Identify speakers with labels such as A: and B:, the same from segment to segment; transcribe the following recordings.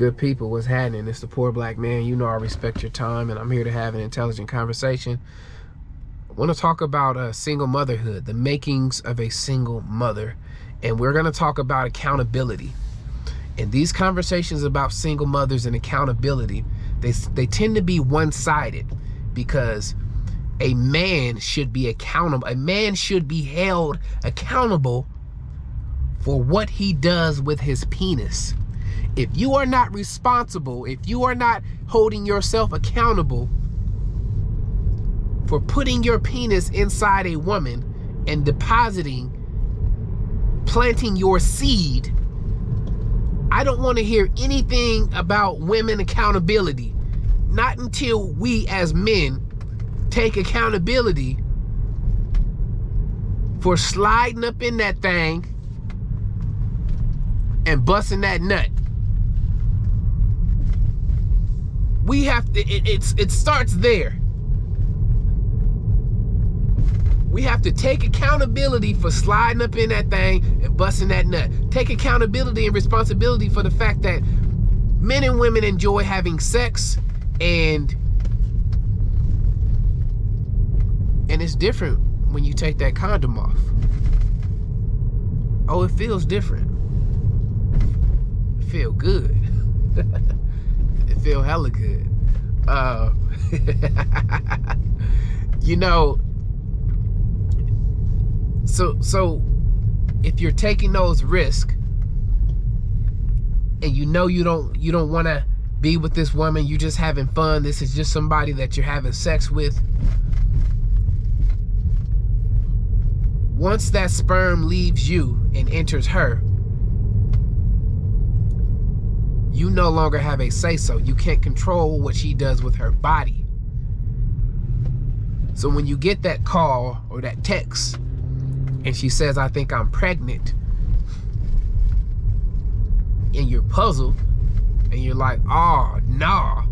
A: Good people, what's happening? It's the Poor Black Man. You know I respect your time, and I'm here to have an intelligent conversation. I want to talk about single motherhood, the makings of a single mother, and we're going to talk about accountability. And these conversations about single mothers and accountability, they tend to be one-sided, because a man should be accountable. A man should be held accountable for what he does with his penis. If you are not responsible, if you are not holding yourself accountable for putting your penis inside a woman and planting your seed, I don't want to hear anything about women accountability. Not until we as men take accountability for sliding up in that thing and busting that nut. We have to, it starts there. We have to take accountability for sliding up in that thing and busting that nut. Take accountability and responsibility for the fact that men and women enjoy having sex, and it's different when you take that condom off. Oh, it feels different. It feel good. It feel hella good. You know, so if you're taking those risks and you know you don't want to be with this woman, you're just having fun, this is just somebody that you're having sex with, once that sperm leaves you and enters her, you no longer have a say-so. You can't control what she does with her body. So when you get that call or that text and she says, I think I'm pregnant, and you're puzzled and you're like, oh, nah,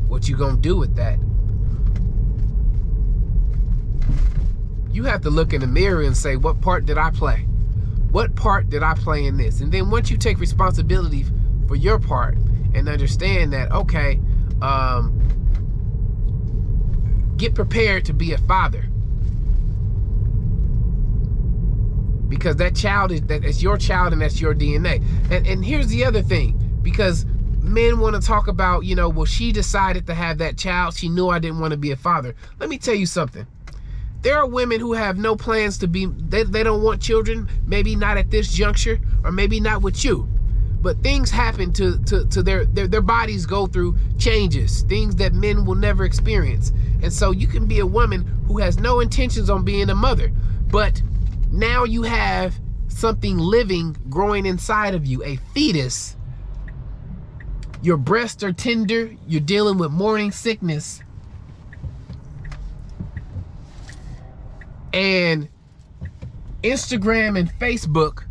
A: what you gonna do with that? You have to look in the mirror and say, what part did I play? What part did I play in this? And then once you take responsibility for your part and understand that, okay, get prepared to be a father, because that child is your child and that's your DNA. And here's the other thing, because men want to talk about, you know, well, she decided to have that child. She knew I didn't want to be a father. Let me tell you something. There are women who have no plans to be, they don't want children, maybe not at this juncture, or maybe not with you. But things happen to their bodies go through changes, things that men will never experience. And so you can be a woman who has no intentions on being a mother, but now you have something living, growing inside of you, a fetus. Your breasts are tender, you're dealing with morning sickness. And Instagram and Facebook,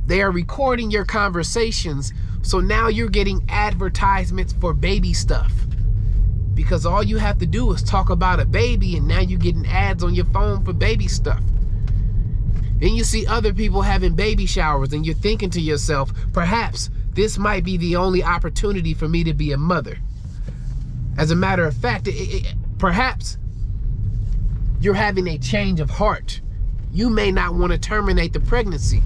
A: they are recording your conversations. So now you're getting advertisements for baby stuff, because all you have to do is talk about a baby, and now you're getting ads on your phone for baby stuff. Then you see other people having baby showers, and you're thinking to yourself, perhaps this might be the only opportunity for me to be a mother. As a matter of fact, perhaps you're having a change of heart. You may not want to terminate the pregnancy,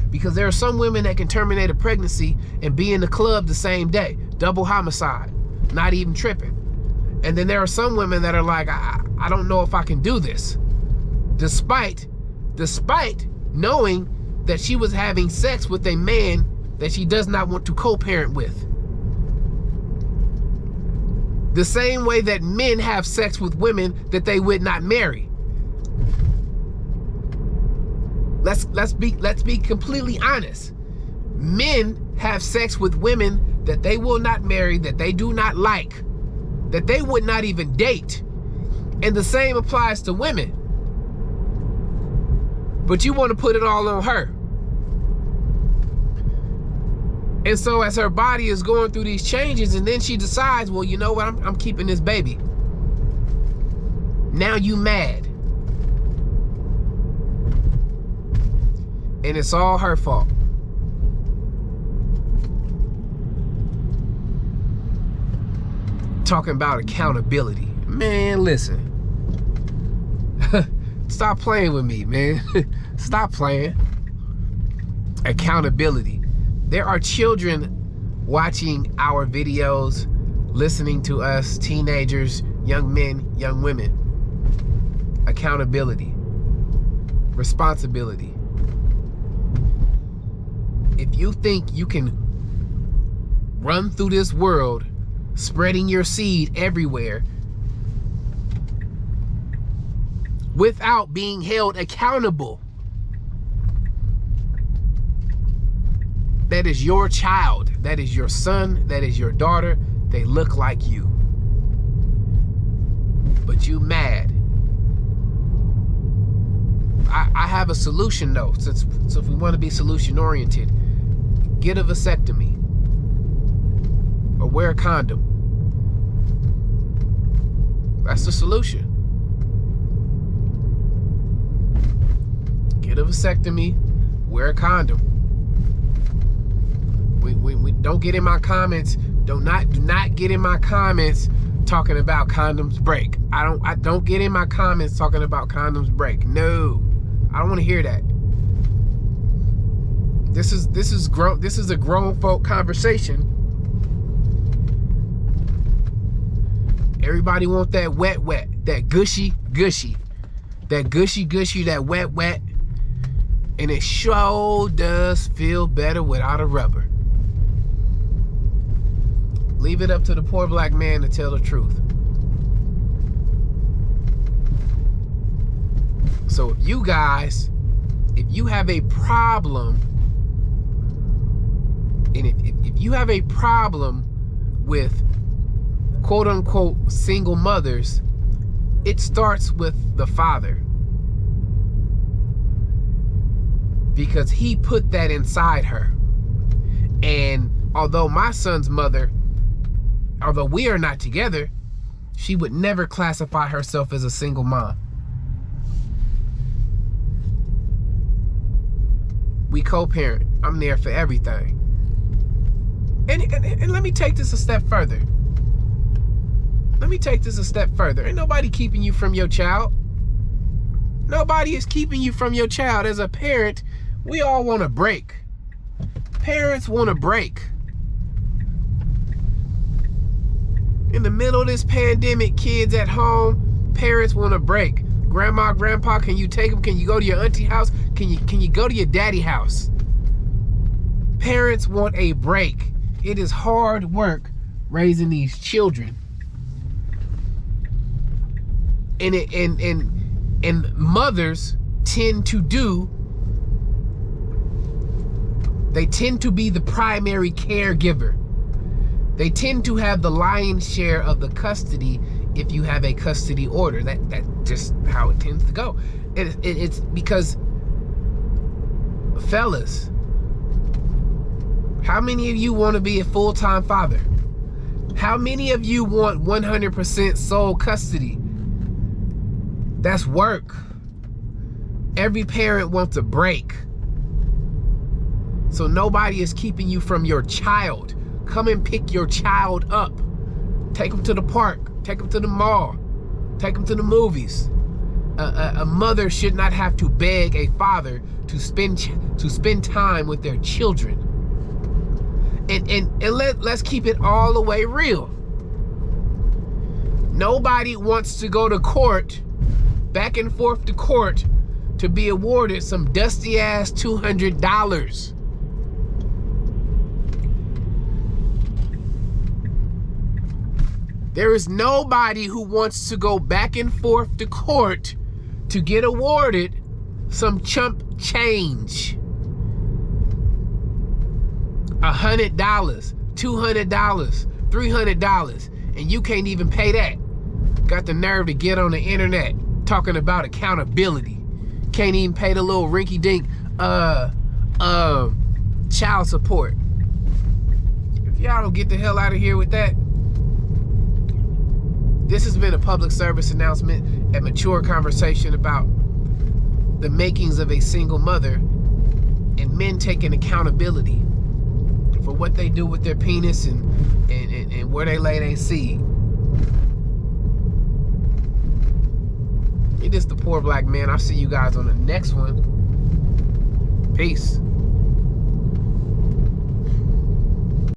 A: because there are some women that can terminate a pregnancy and be in the club the same day. Double homicide, not even tripping. And then there are some women that are like, I don't know if I can do this. Despite knowing that she was having sex with a man that she does not want to co-parent with. The same way that men have sex with women that they would not marry. Let's be completely honest. Men have sex with women that they will not marry, that they do not like, that they would not even date. And the same applies to women. But you want to put it all on her. And so as her body is going through these changes, and then she decides, well, you know what, I'm keeping this baby. Now you mad. And it's all her fault. talking about accountability. Man, listen. Stop playing with me, man. Stop playing. Accountability. There are children watching our videos, listening to us, teenagers, young men, young women. Accountability. Responsibility. If you think you can run through this world spreading your seed everywhere without being held accountable, that is your child, that is your son, that is your daughter. They look like you, but you mad. I have a solution though, so if we want to be solution oriented, get a vasectomy or wear a condom. That's the solution. Get a vasectomy, wear a condom. We don't get in my comments. Do not get in my comments talking about condoms break. I don't get in my comments talking about condoms break. No, I don't want to hear that. This is a grown folk conversation. Everybody want that wet, that gushy, that gushy, that wet, and it sure does feel better without a rubber. Leave it up to the poor black man to tell the truth. So if you have a problem, and if you have a problem with quote unquote single mothers, it starts with the father. Because he put that inside her. And although my son's mother, although we are not together, she would never classify herself as a single mom. We co-parent. I'm there for everything. And let me take this a step further. Ain't nobody keeping you from your child. Nobody is keeping you from your child. As a parent, we all want a break. Parents want a break. In the middle of this pandemic, kids at home, parents want a break. Grandma, grandpa, can you take them? Can you go to your auntie house? Can you go to your daddy house? Parents want a break. It is hard work raising these children. And mothers tend to be the primary caregiver. They tend to have the lion's share of the custody if you have a custody order. That's just how it tends to go. It's because, fellas, how many of you want to be a full-time father? How many of you want 100% sole custody? That's work. Every parent wants a break. So nobody is keeping you from your child. Come and pick your child up. Take them to the park. Take them to the mall. Take them to the movies. A mother should not have to beg a father to spend time with their children. And let's keep it all the way real. Nobody wants to go to court, back and forth to court, to be awarded some dusty ass $200. There is nobody who wants to go back and forth to court to get awarded some chump change. $100, $200, $300, and you can't even pay that. Got the nerve to get on the internet talking about accountability. Can't even pay the little rinky-dink child support. If y'all don't get the hell out of here with that. This has been a public service announcement, a mature conversation about the makings of a single mother and men taking accountability for what they do with their penis and where they lay their seed. It is the Poor Black Man. I'll see you guys on the next one. Peace.